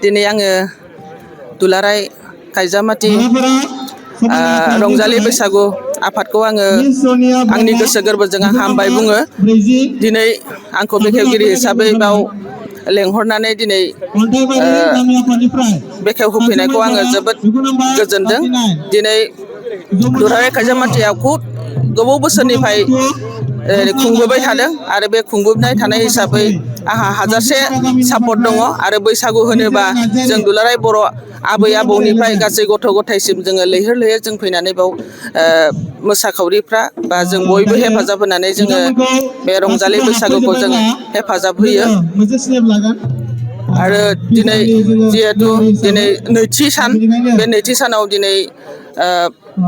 दिनै आङो दुलाराय खायजामाटि रंजालि बैसागु आफादखौ आङो आंनि गोसो गोरबोजों आं हामबाय बुङो। दिनै आंखौ बेखेवगिरि हिसाबै बाव लेंहरनानै दिनै बेखेवहोफैनायखौ आङो जोबोद गोजोनदों। दिनै दुलाराय खायजामाटियाव खुब गोबाव बोसोरनिफ्राय खुंबोबाय थादों आरो बे खुंबोबाय थानाय हिसाबै आंहा हाजासे सापर्ट दङ आरो बैसागु होनोबा जों दुलाराय बर' आबै आबौनिफ्राय गासै गथ' गथायसिम जोङो लैहोर लैहोर जों फैनानै बाव मोसाखावरिफ्रा बा जों बयबो हेफाजाब होनानै जोङो बे रंजालि बैसागुखौ जों हेफाजाब होयो। आरो दिनै जिहेथु दिनै नैथि सान बे नैथि सानाव दिनै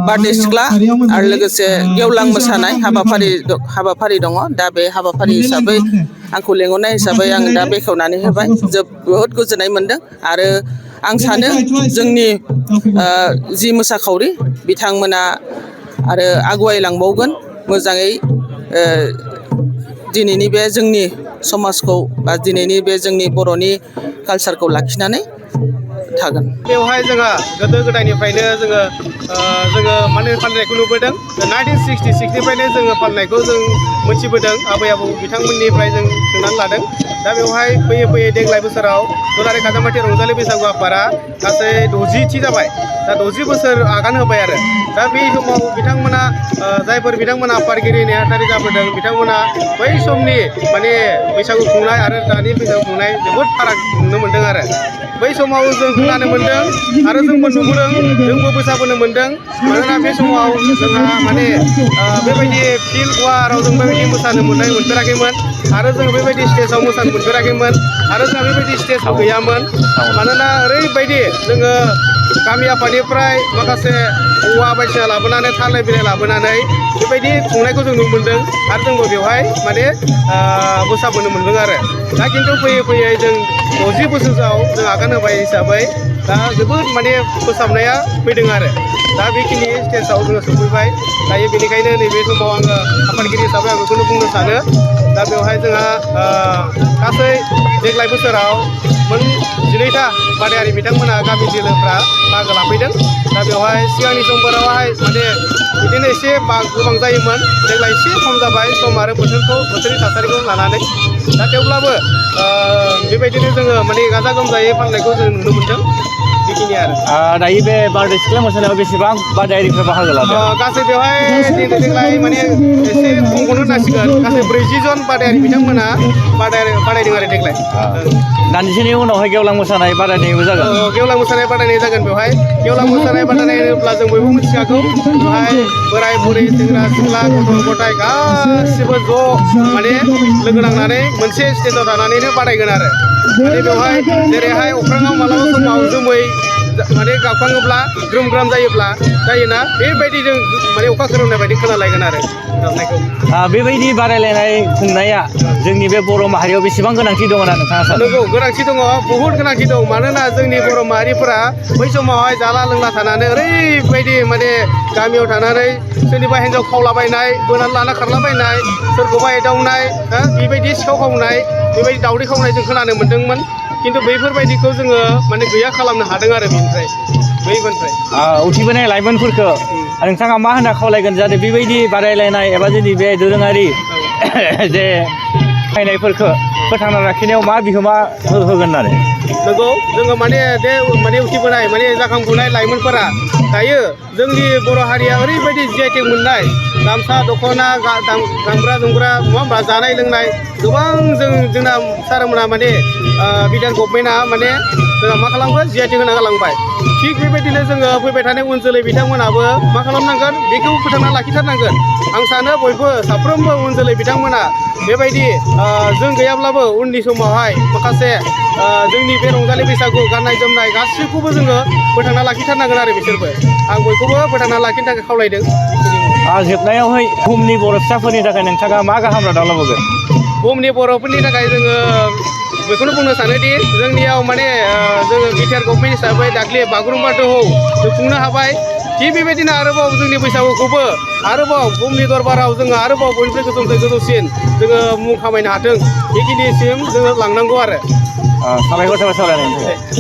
बारदै सिख्ला आरो लोगोसे गेवलां मोसानाय हाबाफारि दङ। दा बे हाबाफारि हिसाबै आंखौ लेंहरनाय हिसाबै आं दा बेखेवनानै होबाय। जोबोद गोजोननाय मोनदों आरो आं सानो जोंनि जि मोसाखावरि बिथांमोना आरो आगुवायलांबावगोन मोजाङै दिनैनि बे जोंनि समाजखौ बा दिनैनि बे जोंनि बर'नि कालसारखौ लाखिनानै थागोन। बेवहाय जोंहा गोदो गोदायनिफ्रायनो जोङो माने फालिनायखौ नुबोदों। 1966निफ्रायनो जोङो फालिनायखौ जों मोनथिबोदों। आबै आबौ बिथांमोननिफ्राय जों सोंनानै लादों। दा बेवहाय फैयै फैयै देग्लाय बोसोराव दुलाराय खायजामाटि रंजालि बैसागु आफादा गासै 60थि जाबाय। दा 60 बोसोर आगान होबाय आरो दा बे समाव बिथांमोना जायफोर बिथांमोना आफादगिरि नेहाथारि जाबोदों बिथांमोना बै समनि माने बैसागु खुंनाय आरो दानि बैसागु खुंनाय जोबोद फाराग नुनो मोन्दों आरो बै समाव जों खोनानो मोन्दों आरो जोंबो नुबोदों, जोंबो मोसाबोनो मोन्दों। मानोना बे समाव जोंहा माने बेबायदि फिल्ड गुवाराव जों बेबायदि मोसानो मोनफेराखैमोन आरो जों बेबायदि स्टेजाव मोसानो मोनफेराखैमोन आरो जोंहा बेबायदि स्टेजबो गैयामोन। मानोना ओरैबायदि जोङो गामि आफादनिफ्राय माखासे औवा बायदिसिना लाबोनानै थालिर बिलाइ लाबोनानै बेबायदि खुंनायखौ जों नुनो मोन्दों आरो जोंबो बेवहाय माने मोसाबोनो मोन्दों आरो दा खिन्थु फैयै फैयै जों 60 बोसोराव जों आगान होबाय हिसाबै दा जोबोद माने फोसाबनाया फैदों आरो दा बेखिनि स्टेजाव जोङो सफैबाय। दायो बेनिखायनो नैबे समाव आङो आफादगिरि हिसाबै आं बेखौनो बुंनो सानो दा बेवहाय जोंहा गासै देग्लाय बोसोराव मोन 12टा बादायारि बिथांमोना गामि जिल्लाफ्रा बाहागो लाफैदों। दा बेवहाय सिगांनि समफोरावहाय माने बिदिनो एसे गोबां जायोमोन, देग्लाय एसे खम जाबाय सम आरो बोथोरनि थासारिखौ लानानै। दा थेवब्लाबो बेबायदिनो जोङो माने गाजा गोमजायै फालिनायखौ जों नुनो मोन्दों। बेखिनि आरो दायो बे बारदै सिख्ला मोसानायाव बेसेबां बादायारिफ्रा बाहागो लादों? गासै बेवहाय देग्लाय माने एसे खमखौनो होनांसिगोन। गासै 40 जन बादायारि बिथांमोना बादायदों आरो देग्लाय। दानदिसेनि उनावहाय गेवलां मोसानाय बादायनायबो जागोन। गेवलां मोसानाय बादायनाय जागोन बेवहाय। गेवलां मोसानाय बादायनाय होनोब्ला जों बयबो मिथिखागौ बेवहाय बोराय बुरै सेंग्रा सिख्ला गथ' गथाय गासिबो ज' माने लोगो नांनानै मोनसे स्टेजाव थानानैनो बादायगोन आरो माने बेवहाय जेरैहाय अख्राङाव मालाबा समाव जोमै माने गाबखाङोब्ला ग्रोम ग्राम जायोना बेबायदि जों माने अखा खोरोमनाय बायदि खोनालायगोन आरो गाबनायखौ। बेबायदि बादायलायनाय खुंनाया जोंनि बे बर' माहारियाव बेसेबां गोनांथि दङ होनना नोंथाङा सानो? नंगौ, गोनांथि दङ, बहुद गोनांथि दं। मानोना जोंनि बर' माहारिफोरा बै समावहाय जाला लोंला थानानै ओरैबायदि माने गामियाव थानानै सोरनिबा हिन्जाव खावलाबायनाय, बोनानै लाना खारलाबायनाय, सोरखौबा एदावनाय, बेबायदि सिखाव खावनाय, बेबायदि दावदै खावनाय जों खोनानो मोन्दोंमोन। खिन्थु बैफोरबायदिखौ जोङो माने गैया खालामनो हादों आरो बैफोरनिफ्राय उथिबोनाय लाइमोनफोरखौ नोंथाङा मा होनना खावलायगोन जाहाथे बेबायदि बादायलायनाय एबा जोंनि बे दोरोङारि जे बाहायनायफोरखौ फोथांना लाखिनायाव मा बिहोमा होगोन होननानै नंगौ जोङो माने उथिबोनाय माने जाखांफुनाय लाइमोनफोरा दायो जोंनि बर' हारिया ओरैबायदि GI मोननाय गामसा दख'ना गानग्रा जोमग्रा नङा होमबा जानाय लोंनाय गोबां जोंना सारमोना माने बिधान गभर्नमेन्टआ माने जोंहा मा खालामगोन GI होना गालांबाय थिग बेबायदिनो जोङो फैबाय थानाय उन जोलै बिथांमोनाबो मा खालामनांगोन बेखौ फोथांना लाखिथारनांगोन आं सानो बयबो साफ्रोमबो उन जोलै बिथांमोना बेबायदि जों गैयाब्लाबो उननि समावहाय माखासे जोंनि बे रंजालि बैसागु गाननाय जोमनाय गासैखौबो जोङो फोथांना लाखिथारनांगोन आरो बिसोरबो आं बयखौबो फोथांना लाखिनो थाखाय खावलायदों जोबनायावहाय बुहुमनि बर' फिसाफोरनि थाखाय नोंथाङा मा गाहाम रादाब लाबोगोन बुहुमनि बर'फोरनि थाखाय जोङो बेखौनो बुंनो सानोदि जोंनियाव माने जोङो बिटिआर गभर्नमेन्ट हिसाबै दाख्लि बागुरुम्बा दोहौ जों खुंनो हाबाय थिग बेबायदिनो आरोबाव जोंनि बैसागुखौबो आरोबाव बुहुमनि दरबाराव जोङो आरोबाव बयनिफ्राय गोजौसिन जोङो मुं खामायनो हाथों बेखिनिसिम जोङो लांनांगौ आरो साबायखर थाबाय सावरायनायनि थाखाय